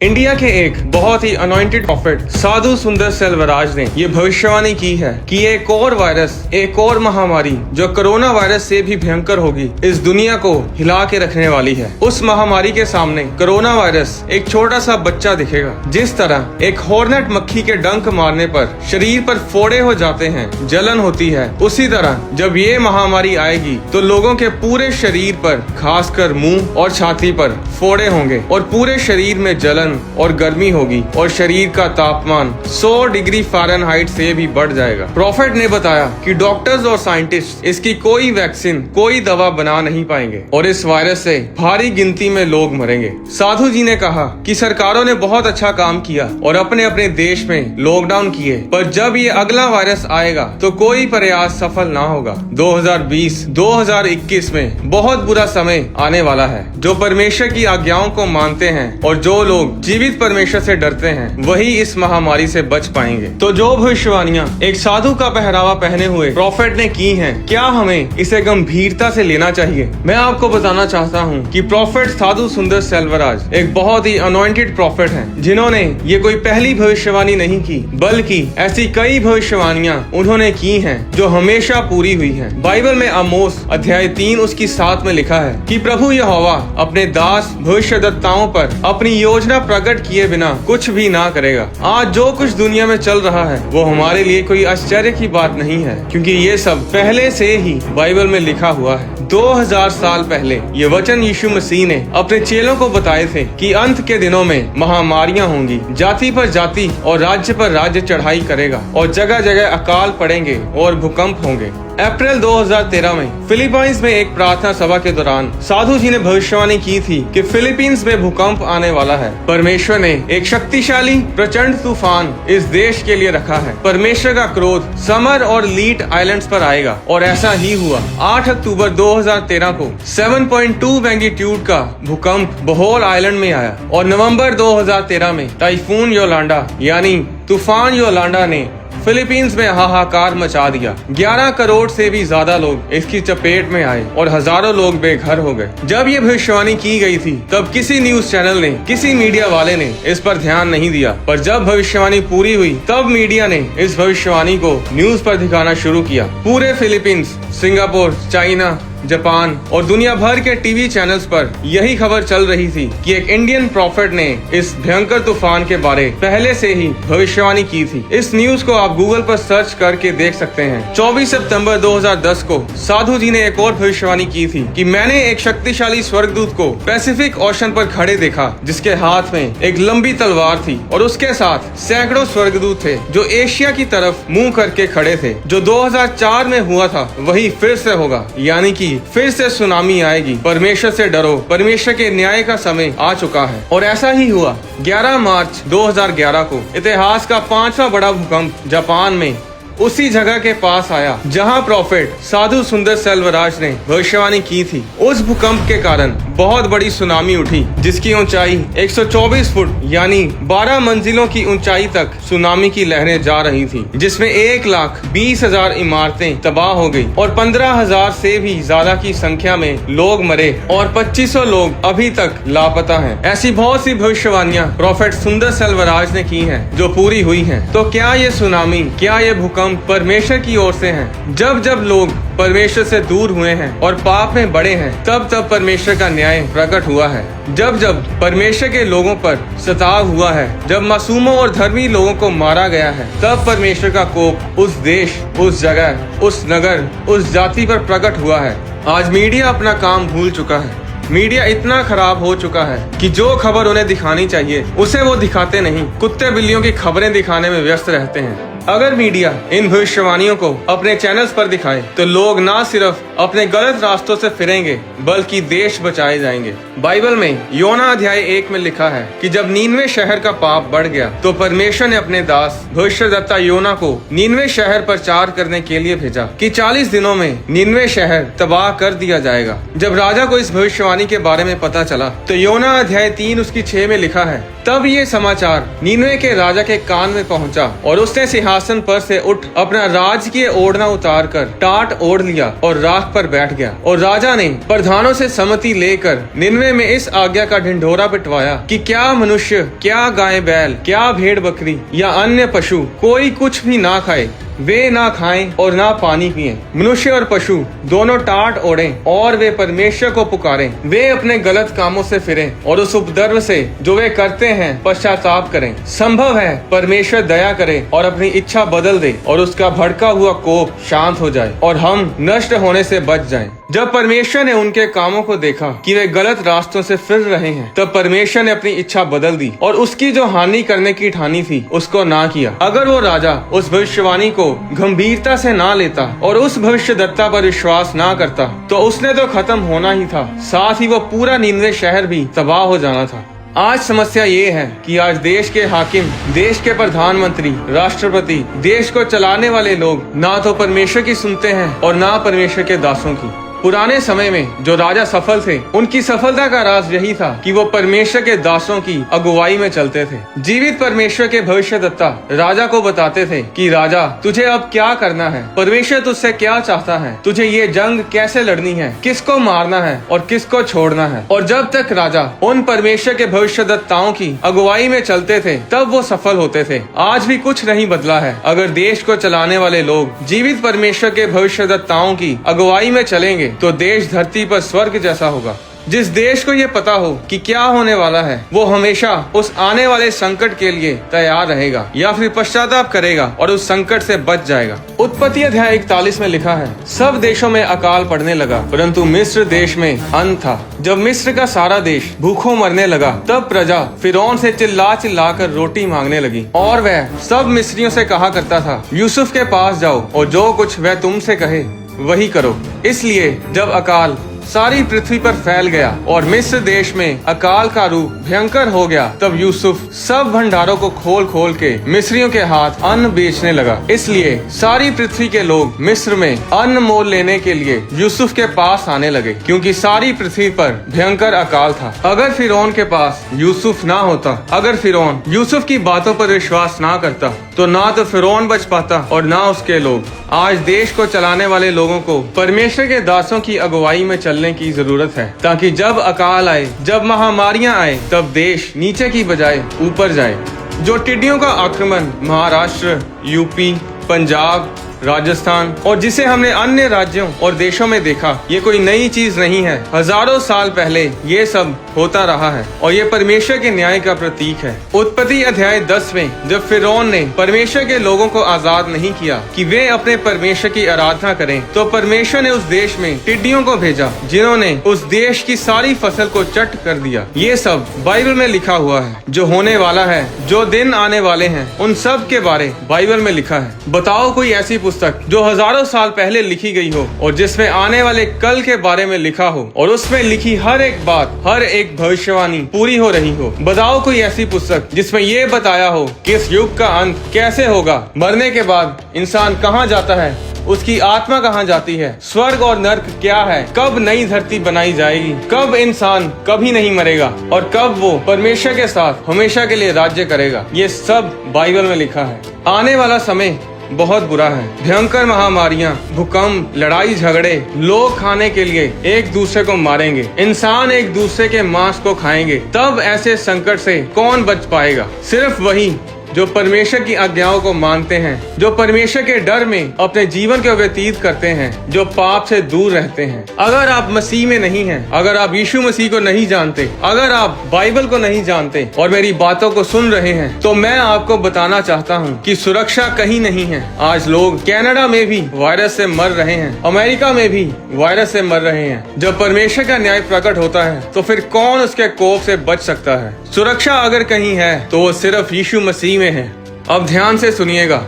India के एक बहुत ही अनॉइंटेड प्रॉफिट साधु सुंदर सेल्वराज ने ये भविष्यवाणी की है कि एक और वायरस, एक और महामारी जो कोरोना वायरस से भी भयंकर होगी, इस दुनिया को हिला के रखने वाली है। उस महामारी के सामने कोरोना वायरस एक छोटा सा बच्चा दिखेगा। जिस तरह एक हॉर्नेट मक्खी के डंक मारने पर शरीर पर फोड़े हो जाते हैं, जलन होती है, उसी तरह जब ये महामारी आएगी तो लोगों के पूरे शरीर पर, खासकर मुंह और छाती पर फोड़े होंगे और पूरे शरीर में जलन और गर्मी होगी और शरीर का तापमान 100 डिग्री फ़ारेनहाइट से भी बढ़ जाएगा। प्रॉफिट ने बताया कि डॉक्टर्स और साइंटिस्ट इसकी कोई वैक्सीन, कोई दवा बना नहीं पाएंगे और इस वायरस से भारी गिनती में लोग मरेंगे। साधु जी ने कहा कि सरकारों ने बहुत अच्छा काम किया और अपने अपने देश में लॉकडाउन किए, पर जब ये अगला वायरस आएगा तो कोई प्रयास सफल ना होगा। 2020-2021 में बहुत बुरा समय आने वाला है। जो परमेश्वर की आज्ञाओं को मानते हैं और जो लोग जीवित परमेश्वर से डरते हैं, वही इस महामारी से बच पाएंगे। तो जो भविष्यवाणियां एक साधु का पहरावा पहने हुए प्रॉफिट ने की हैं, क्या हमें इसे गंभीरता से लेना चाहिए? मैं आपको बताना चाहता हूं कि प्रॉफिट साधु सुंदर सेल्वराज एक बहुत ही अनॉइंटेड प्रॉफिट हैं, जिन्होंने ये कोई पहली भविष्यवाणी नहीं की, बल्कि ऐसी कई भविष्यवाणियां उन्होंने की हैं जो हमेशा पूरी हुई हैं। बाइबल में आमोस अध्याय 3 उसकी 7 में लिखा है कि प्रभु यहोवा अपने दास भविष्यद्वक्ताओं पर अपनी योजना प्रकट किए बिना कुछ भी ना करेगा। आज जो कुछ दुनिया में चल रहा है वो हमारे लिए कोई आश्चर्य की बात नहीं है, क्योंकि ये सब पहले से ही बाइबल में लिखा हुआ है। 2000 साल पहले ये वचन यीशु मसीह ने अपने चेलों को बताए थे कि अंत के दिनों में महामारियां होंगी, जाति पर जाति और राज्य पर राज्य चढ़ाई करेगा और जगह जगह अकाल पड़ेंगे और भूकंप होंगे। अप्रैल 2013 में फिलीपींस में एक प्रार्थना सभा के दौरान साधु जी ने भविष्यवाणी की थी कि फिलीपींस में भूकंप आने वाला है। परमेश्वर ने एक शक्तिशाली प्रचंड तूफान इस देश के लिए रखा है। परमेश्वर का क्रोध समर और लीट आइलैंड्स पर आएगा और ऐसा ही हुआ। 8 अक्टूबर 2013 को 7.2 मैग्नीट्यूड का भूकंप बोहोल आइलैंड में आया और नवंबर 2013 में टाइफून योलांडा यानी तूफान योलांडा ने फिलीपींस में हाहाकार मचा दिया। 11 करोड़ से भी ज्यादा लोग इसकी चपेट में आए और हजारों लोग बेघर हो गए। जब ये भविष्यवाणी की गई थी तब किसी न्यूज चैनल ने, किसी मीडिया वाले ने इस पर ध्यान नहीं दिया, पर जब भविष्यवाणी पूरी हुई तब मीडिया ने इस भविष्यवाणी को न्यूज पर दिखाना शुरू किया। पूरे फिलीपींस, सिंगापुर, चाइना, जापान और दुनिया भर के टीवी चैनल्स पर यही खबर चल रही थी कि एक इंडियन प्रॉफिट ने इस भयंकर तूफान के बारे पहले से ही भविष्यवाणी की थी। इस न्यूज को आप गूगल पर सर्च करके देख सकते हैं। 24 सितंबर 2010 को साधु जी ने एक और भविष्यवाणी की थी कि मैंने एक शक्तिशाली स्वर्गदूत को पैसिफिक ओशन पर खड़े देखा, जिसके हाथ में एक लंबी तलवार थी और उसके साथ सैकड़ों स्वर्गदूत थे जो एशिया की तरफ मुंह करके खड़े थे। जो 2004 में हुआ था वही फिर से होगा, यानी कि फिर से सुनामी आएगी। परमेश्वर से डरो, परमेश्वर के न्याय का समय आ चुका है। और ऐसा ही हुआ। 11 मार्च 2011 को इतिहास का 5वां बड़ा भूकंप जापान में उसी जगह के पास आया जहां प्रॉफिट साधु सुंदर सेल्वराज ने भविष्यवाणी की थी। उस भूकंप के कारण बहुत बड़ी सुनामी उठी, जिसकी ऊंचाई 124 फुट यानी 12 मंजिलों की ऊंचाई तक सुनामी की लहरें जा रही थी, जिसमें 1,20,000 इमारतें तबाह हो गई और 15,000 से भी ज्यादा की संख्या में लोग मरे और 2500 लोग अभी तक लापता हैं। ऐसी बहुत सी भविष्यवाणियां प्रॉफिट सुंदर सेल्वराज ने की हैं जो पूरी हुई हैं। तो क्या ये सुनामी, क्या ये भूकंप परमेश्वर की ओर से हैं? जब जब लोग परमेश्वर से दूर हुए हैं और पाप में बढ़े हैं, तब तब परमेश्वर का न्याय प्रकट हुआ है। जब जब परमेश्वर के लोगों पर सताव हुआ है, जब मासूमों और धर्मी लोगों को मारा गया है, तब परमेश्वर का कोप उस देश, उस जगह, उस नगर, उस जाति पर प्रकट हुआ है। आज मीडिया अपना काम भूल चुका है। मीडिया इतना खराब हो चुका है कि जो खबर उन्हें दिखानी चाहिए उसे वो दिखाते नहीं, कुत्ते बिल्लियों की खबरें दिखाने में व्यस्त रहते हैं। अगर मीडिया इन भविष्यवाणियों को अपने चैनल्स पर दिखाए तो लोग ना सिर्फ अपने गलत रास्तों से फिरेंगे बल्कि देश बचाए जाएंगे। बाइबल में योना अध्याय 1 में लिखा है कि जब नीनवे शहर का पाप बढ़ गया तो परमेश्वर ने अपने दास भविष्यद्वक्ता योना को नीनवे शहर प्रचार करने के लिए भेजा कि 40 दिनों में नीनवे शहर तबाह कर दिया जाएगा। जब राजा को इस भविष्यवाणी के बारे में पता चला तो योना अध्याय 3 उसकी 6 में लिखा है तब ये समाचार नीनवे के राजा के कान में पहुंचा और उसने सिंहासन पर से उठ अपना राजकीय ओढ़ना उतार कर टाट ओढ़ लिया और राख पर बैठ गया। और राजा ने प्रधानों से सम्मति लेकर नीनवे में इस आज्ञा का ढिंढोरा पिटवाया कि क्या मनुष्य, क्या गाय बैल, क्या भेड़ बकरी या अन्य पशु कोई कुछ भी ना खाए, वे ना खाएं और ना पानी पिएं। मनुष्य और पशु दोनों टाट ओढ़ें और वे परमेश्वर को पुकारें। वे अपने गलत कामों से फिरें और उस उपद्रव से जो वे करते हैं पश्चाताप करें। संभव है परमेश्वर दया करे और अपनी इच्छा बदल दे और उसका भड़का हुआ कोप शांत हो जाए और हम नष्ट होने से बच जाएं। जब परमेश्वर ने उनके कामों को देखा कि वे गलत रास्तों से फिर रहे हैं, तब परमेश्वर ने अपनी इच्छा बदल दी और उसकी जो हानि करने की ठानी थी उसको ना किया। अगर वो राजा उस भविष्यवाणी को गंभीरता से ना लेता और उस भविष्यद्वक्ता पर विश्वास ना करता तो उसने तो खत्म होना ही था, साथ ही वो पूरा नीनवे शहर भी तबाह हो जाना था। आज समस्या ये है कि आज देश के हाकिम, देश के प्रधानमंत्री, राष्ट्रपति, देश को चलाने वाले लोग ना तो परमेश्वर की सुनते हैं और ना परमेश्वर के दासों की। पुराने समय में जो राजा सफल थे, उनकी सफलता का राज यही था कि वो परमेश्वर के दासों की अगुवाई में चलते थे। जीवित परमेश्वर के भविष्यद्वक्ता राजा को बताते थे कि राजा, तुझे अब क्या करना है, परमेश्वर तुझसे क्या चाहता है, तुझे ये जंग कैसे लड़नी है, किसको मारना है और किसको छोड़ना है। और जब तक राजा उन परमेश्वर के भविष्यद्वक्ताओं की अगुवाई में चलते थे तब वो सफल होते थे। आज भी कुछ नहीं बदला है। अगर देश को चलाने वाले लोग जीवित परमेश्वर के भविष्यद्वक्ताओं की अगुवाई में चलेंगे तो देश धरती पर स्वर्ग जैसा होगा। जिस देश को ये पता हो कि क्या होने वाला है, वो हमेशा उस आने वाले संकट के लिए तैयार रहेगा या फिर पश्चाताप करेगा और उस संकट से बच जाएगा। उत्पत्ति अध्याय 41 में लिखा है, सब देशों में अकाल पड़ने लगा परंतु मिस्र देश में अंत था। जब मिस्र का सारा देश भूखों मरने लगा तब प्रजा फिरौन से चिल्ला चिल्ला कर रोटी मांगने लगी और वह सब मिस्रियों से कहा करता था, यूसुफ के पास जाओ और जो कुछ वह तुमसे कहे वही करो। इसलिए जब अकाल सारी पृथ्वी पर फैल गया और मिस्र देश में अकाल का रूप भयंकर हो गया, तब यूसुफ सब भंडारों को खोल खोल के मिस्रियों के हाथ अन्न बेचने लगा। इसलिए सारी पृथ्वी के लोग मिस्र में अन्न मोल लेने के लिए यूसुफ के पास आने लगे, क्योंकि सारी पृथ्वी पर भयंकर अकाल था। अगर फिरौन के पास यूसुफ ना होता, अगर फिरौन यूसुफ की बातों पर विश्वास ना करता, तो ना तो फिरौन बच पाता और ना उसके लोग। आज देश को चलाने वाले लोगों को परमेश्वर के दासों की अगुवाई में चलने की जरूरत है, ताकि जब अकाल आए, जब महामारियां आए, तब देश नीचे की बजाय ऊपर जाए। जो टिड्डियों का आक्रमण महाराष्ट्र, यूपी, पंजाब, राजस्थान और जिसे हमने अन्य राज्यों और देशों में देखा, ये कोई नई चीज नहीं है। हजारों साल पहले ये सब होता रहा है और ये परमेश्वर के न्याय का प्रतीक है। उत्पत्ति अध्याय 10 में जब फिरौन ने परमेश्वर के लोगों को आजाद नहीं किया कि वे अपने परमेश्वर की आराधना करें, तो परमेश्वर ने उस देश में टिड्डियों को भेजा जिन्होंने उस देश की सारी फसल को चट कर दिया। ये सब बाइबल में लिखा हुआ है। जो होने वाला है, जो दिन आने वाले हैं, उन सब के बारे बाइबल में लिखा है। बताओ कोई ऐसी पुस्तक जो हजारों साल पहले लिखी गई हो और जिसमें आने वाले कल के बारे में लिखा हो और उसमें लिखी हर एक बात, हर एक भविष्यवाणी पूरी हो रही हो। बताओ कोई ऐसी पुस्तक जिसमें ये बताया हो कि इस युग का अंत कैसे होगा, मरने के बाद इंसान कहाँ जाता है, उसकी आत्मा कहाँ जाती है, स्वर्ग और नर्क क्या है, कब नई धरती बनाई जाएगी, कब इंसान कभी नहीं मरेगा और कब वो परमेश्वर के साथ हमेशा के लिए राज्य करेगा। ये सब बाइबल में लिखा है। आने वाला समय बहुत बुरा है। भयंकर महामारियां, भूकंप, लड़ाई झगड़े, लोग खाने के लिए एक दूसरे को मारेंगे, इंसान एक दूसरे के मांस को खाएंगे। तब ऐसे संकट से कौन बच पाएगा? सिर्फ वही जो परमेश्वर की आज्ञाओं को मानते हैं, जो परमेश्वर के डर में अपने जीवन को व्यतीत करते हैं, जो पाप से दूर रहते हैं। अगर आप मसीह में नहीं हैं, अगर आप यीशु मसीह को नहीं जानते, अगर आप बाइबल को नहीं जानते और मेरी बातों को सुन रहे हैं, तो मैं आपको बताना चाहता हूँ कि सुरक्षा कहीं नहीं है। आज लोग कनाडा में भी वायरस से मर रहे हैं, अमेरिका में भी वायरस से मर रहे हैं। जब परमेश्वर का न्याय प्रकट होता है तो फिर कौन उसके कोप से बच सकता है? सुरक्षा अगर कहीं है तो वो सिर्फ यीशु मसीह में है। अब ध्यान से सुनिएगा,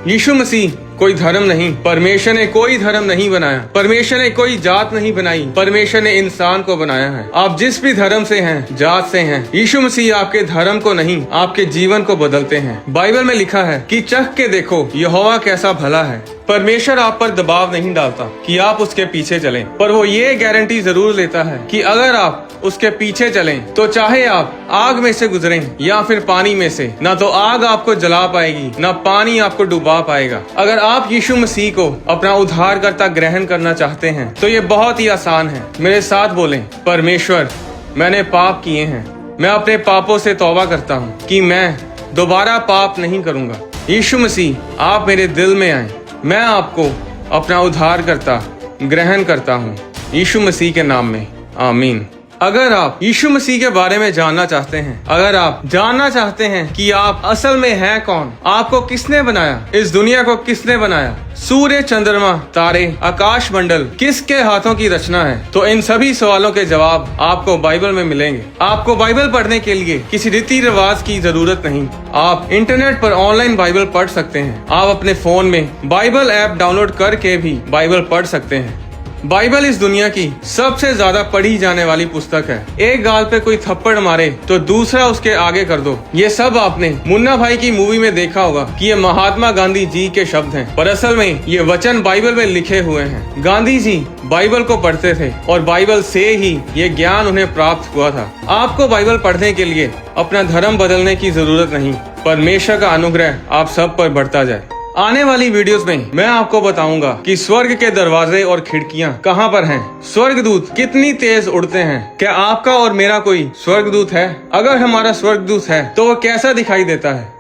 यीशु मसीह कोई धर्म नहीं, परमेश्वर ने कोई धर्म नहीं बनाया, परमेश्वर ने कोई जात नहीं बनाई, परमेश्वर ने इंसान को बनाया है। आप जिस भी धर्म से हैं, जात से हैं, यीशु मसीह आपके धर्म को नहीं, आपके जीवन को बदलते हैं। बाइबल में लिखा है कि चख के देखो यहोवा कैसा भला है। परमेश्वर आप पर दबाव नहीं डालता कि आप उसके पीछे चलें, पर वो ये गारंटी जरूर लेता है कि अगर आप उसके पीछे चलें तो चाहे आप आग में से गुजरें या फिर पानी में से, ना तो आग आपको जला पाएगी ना पानी आपको डुबा पाएगा। अगर आप यीशु मसीह को अपना उद्धारकर्ता ग्रहण करना चाहते हैं तो ये बहुत ही आसान है। मेरे साथ बोलें, परमेश्वर मैंने पाप किए हैं, मैं अपने पापों से तौबा करता हूँ कि मैं दोबारा पाप नहीं करूँगा। यीशु मसीह आप मेरे दिल में आए, मैं आपको अपना उद्धारकर्ता ग्रहण करता हूँ यीशु मसीह के नाम में, आमीन। अगर आप यीशु मसीह के बारे में जानना चाहते हैं, अगर आप जानना चाहते हैं कि आप असल में हैं कौन, आपको किसने बनाया, इस दुनिया को किसने बनाया, सूर्य, चंद्रमा, तारे, आकाश मंडल किसके हाथों की रचना है, तो इन सभी सवालों के जवाब आपको बाइबल में मिलेंगे। आपको बाइबल पढ़ने के लिए किसी रीति रिवाज की जरूरत नहीं। आप इंटरनेट पर ऑनलाइन बाइबल पढ़ सकते हैं। आप अपने फोन में बाइबल ऐप डाउनलोड करके भी बाइबल पढ़ सकते हैं। बाइबल इस दुनिया की सबसे ज्यादा पढ़ी जाने वाली पुस्तक है। एक गाल पे कोई थप्पड़ मारे तो दूसरा उसके आगे कर दो। ये सब आपने मुन्ना भाई की मूवी में देखा होगा कि ये महात्मा गांधी जी के शब्द हैं, पर असल में ये वचन बाइबल में लिखे हुए हैं। गांधी जी बाइबल को पढ़ते थे और बाइबल से ही ये ज्ञान उन्हें प्राप्त हुआ था। आपको बाइबल पढ़ने के लिए अपना धर्म बदलने की जरूरत नहीं। परमेश्वर का अनुग्रह आप सब पर बढ़ता जाए। आने वाली वीडियोस में मैं आपको बताऊंगा कि स्वर्ग के दरवाजे और खिड़कियां कहां पर हैं, स्वर्गदूत कितनी तेज उड़ते हैं। क्या आपका और मेरा कोई स्वर्गदूत है? अगर हमारा स्वर्गदूत है तो वो कैसा दिखाई देता है?